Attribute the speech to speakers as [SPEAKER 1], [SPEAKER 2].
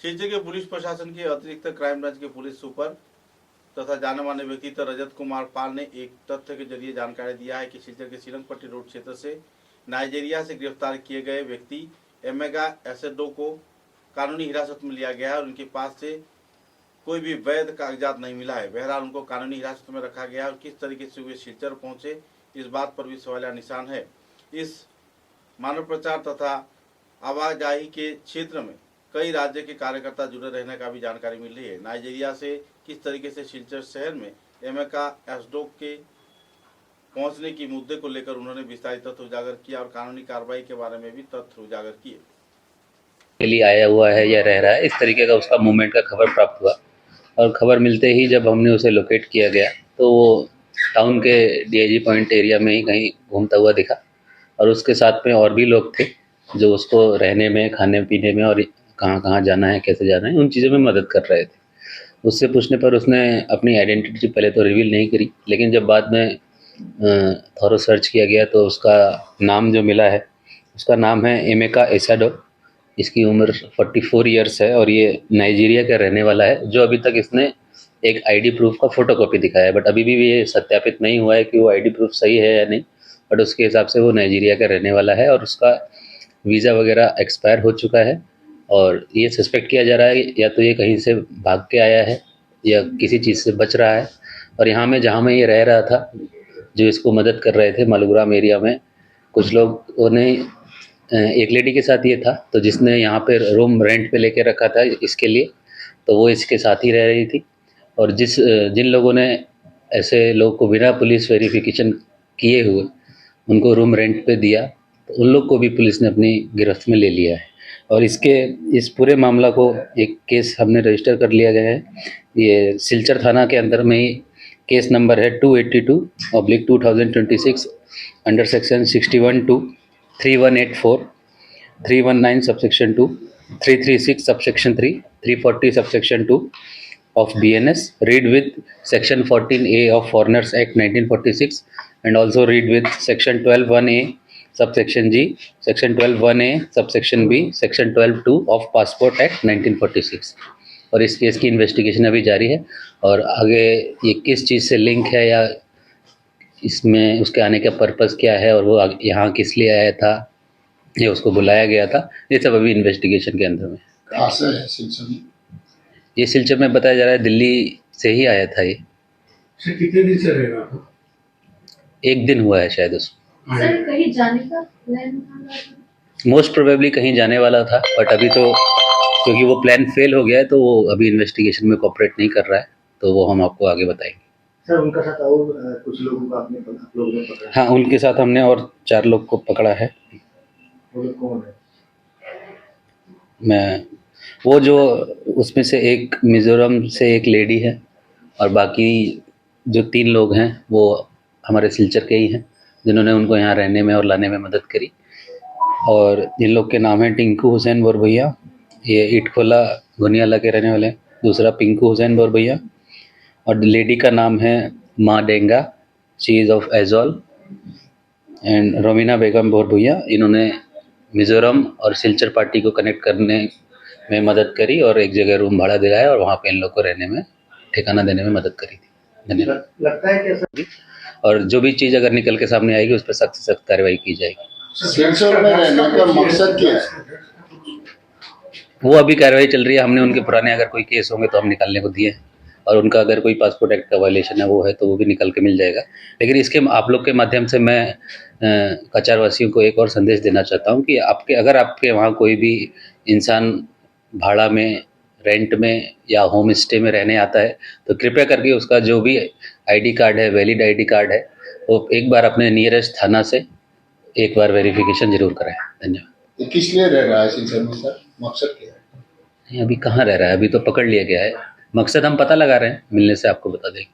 [SPEAKER 1] शिलचर के पुलिस प्रशासन के अतिरिक्त क्राइम ब्रांच के पुलिस सुपर तथा जाने माने व्यक्ति रजत कुमार पाल ने एक तथ्य के जरिए जानकारी दिया है कि शिलचर के सिलंगपट्टी रोड क्षेत्र से नाइजीरिया से गिरफ्तार किए गए व्यक्ति एमेगा एसेडो को कानूनी हिरासत में लिया गया है और उनके पास से कोई भी वैध कागजात नहीं मिला है। बहरहाल उनको कानूनी हिरासत में रखा गया और किस तरीके से वे शिलचर पहुंचे इस बात पर भी सवालिया निशान है। इस मानव प्रचार तथा आवाजाही के क्षेत्र में कई राज्य के कार्यकर्ता जुड़े रहने का भी जानकारी मिल रही है। नाइजीरिया से किस तरीके से शिलचर शहर में एमेका एसडो के पहुंचने की मुद्दे को लेकर उन्होंने विस्तारित तथ्य उजागर किया और कानूनी कार्रवाई के बारे में भी तथ्य उजागर किए।
[SPEAKER 2] के लिए आया हुआ है या रह रहा है, इस तरीके का उसका मूवमेंट का खबर प्राप्त हुआ और खबर मिलते ही जब हमने उसे लोकेट किया गया तो वो टाउन के डीआईजी पॉइंट एरिया में ही कहीं घूमता हुआ दिखा और उसके साथ में और भी लोग थे जो उसको रहने में, खाने पीने में और कहाँ कहाँ जाना है, कैसे जाना है, उन चीज़ों में मदद कर रहे थे। उससे पूछने पर उसने अपनी आइडेंटिटी पहले तो रिवील नहीं करी, लेकिन जब बाद में थॉरो सर्च किया गया तो उसका नाम जो मिला है, उसका नाम है एमेका एसेडो। इसकी उम्र 44 ईयर्स है और ये नाइजीरिया का रहने वाला है, जो अभी तक इसने एक आईडी प्रूफ का फोटोकॉपी दिखाया है, बट अभी भी ये सत्यापित नहीं हुआ है कि वो आईडी प्रूफ सही है या नहीं, बट उसके हिसाब से वो नाइजीरिया का रहने वाला है और उसका वीज़ा वगैरह एक्सपायर हो चुका है और ये सस्पेक्ट किया जा रहा है या तो ये कहीं से भाग के आया है या किसी चीज़ से बच रहा है। और यहाँ में जहाँ में ये रह रहा था, जो इसको मदद कर रहे थे मालूग्राम एरिया में, कुछ लोगों ने एक लेडी के साथ ये था तो जिसने यहाँ पे रूम रेंट पे लेके रखा था इसके लिए, तो वो इसके साथ ही रह रही थी और जिन लोगों ने ऐसे लोगों को बिना पुलिस वेरिफिकेशन किए हुए उनको रूम रेंट पे दिया तो उन लोग को भी पुलिस ने अपनी गिरफ्त में ले लिया है और इस पूरे मामला को एक केस हमने रजिस्टर कर लिया गया है। ये सिलचर थाना के अंदर में ही केस नंबर है 282/2026 under section 61(2), 3184, 319 subsection 2, 336 subsection 3, 340 subsection 2 of BNS, read with section 14A of Foreigners Act 1946 and also read with section 12(1)A subsection G, section 12(1)A subsection B, section 12(2) of Passport Act 1946। और इस case की investigation अभी जारी है और आगे ये किस चीज़ से लिंक है या इसमें उसके आने का पर्पस क्या है और वो यहाँ किस लिए आया था, ये उसको बुलाया गया था, ये सब अभी इन्वेस्टिगेशन के अंदर में।
[SPEAKER 3] कहाँ से है सिलचर में?
[SPEAKER 2] ये सिलचर में बताया जा रहा है दिल्ली से ही आया था। ये
[SPEAKER 3] कितने दिन से रह रहा था?
[SPEAKER 2] 1 दिन हुआ है शायद उसको।
[SPEAKER 4] सर कहीं जाने का प्लान
[SPEAKER 2] मोस्ट प्रोबेबली कहीं जाने वाला था, बट अभी तो क्योंकि वो प्लान फेल हो गया है तो वो अभी इन्वेस्टिगेशन में कोऑपरेट नहीं कर रहा है, तो वो हम आपको आगे बताएंगे।
[SPEAKER 5] सर उनका साथ और कुछ लोगों का आपने लोगों ने पकड़ा?
[SPEAKER 2] हाँ, उनके साथ हमने और 4 लोग को पकड़ा है।
[SPEAKER 5] वो लोग कौन है?
[SPEAKER 2] वो जो उसमें से एक मिज़ोरम से एक लेडी है और बाकी जो 3 लोग हैं वो हमारे सिलचर के ही हैं जिन्होंने उनको यहाँ रहने में और लाने में मदद करी। और जिन लोग के नाम हैं टिंकू हुसैन बोरभैया, ये इटखोला घुनियाला के रहने वाले हैं। दूसरा पिंकू हुसैन बोरभैया और लेडी का नाम है माँ Denga, she is of Aizawl, and Romina Begum बोरभैया। इन्होंने मिज़ोरम और सिलचर पार्टी को कनेक्ट करने में मदद करी और एक जगह रूम भाड़ा दिलाया और वहाँ पे इन लोग को रहने में, ठिकाना देने में मदद करी थी। धन्यवाद।
[SPEAKER 5] लगता है कि
[SPEAKER 2] और जो भी चीज़ अगर निकल के सामने आएगी उस पर सख्त से सख्त कार्रवाई की जाएगी।
[SPEAKER 3] सिलचर में रहने का मकसद क्या है?
[SPEAKER 2] वो अभी कार्रवाई चल रही है। हमने उनके पुराने अगर कोई केस होंगे तो हम निकालने को दिए हैं और उनका अगर कोई पासपोर्ट एक्ट का वायलेशन है वो है तो वो भी निकल के मिल जाएगा। लेकिन इसके आप लोग के माध्यम से मैं कचार वासियों को एक और संदेश देना चाहता हूँ कि अगर आपके वहाँ कोई भी इंसान भाड़ा में, रेंट में या होम स्टे में रहने आता है तो कृपया करके उसका जो भी आईडी कार्ड है, वैलिड आईडी कार्ड है, वो एक बार अपने नियरेस्ट थाना से एक बार वेरिफिकेशन जरूर कराएं। धन्यवाद।
[SPEAKER 3] किस लिए रह रहा है सिलचर में सर? मकसद क्या है?
[SPEAKER 2] नहीं, अभी कहाँ रह रहा है, अभी तो पकड़ लिया गया है। मकसद हम पता लगा रहे हैं, मिलने से आपको बता देंगे।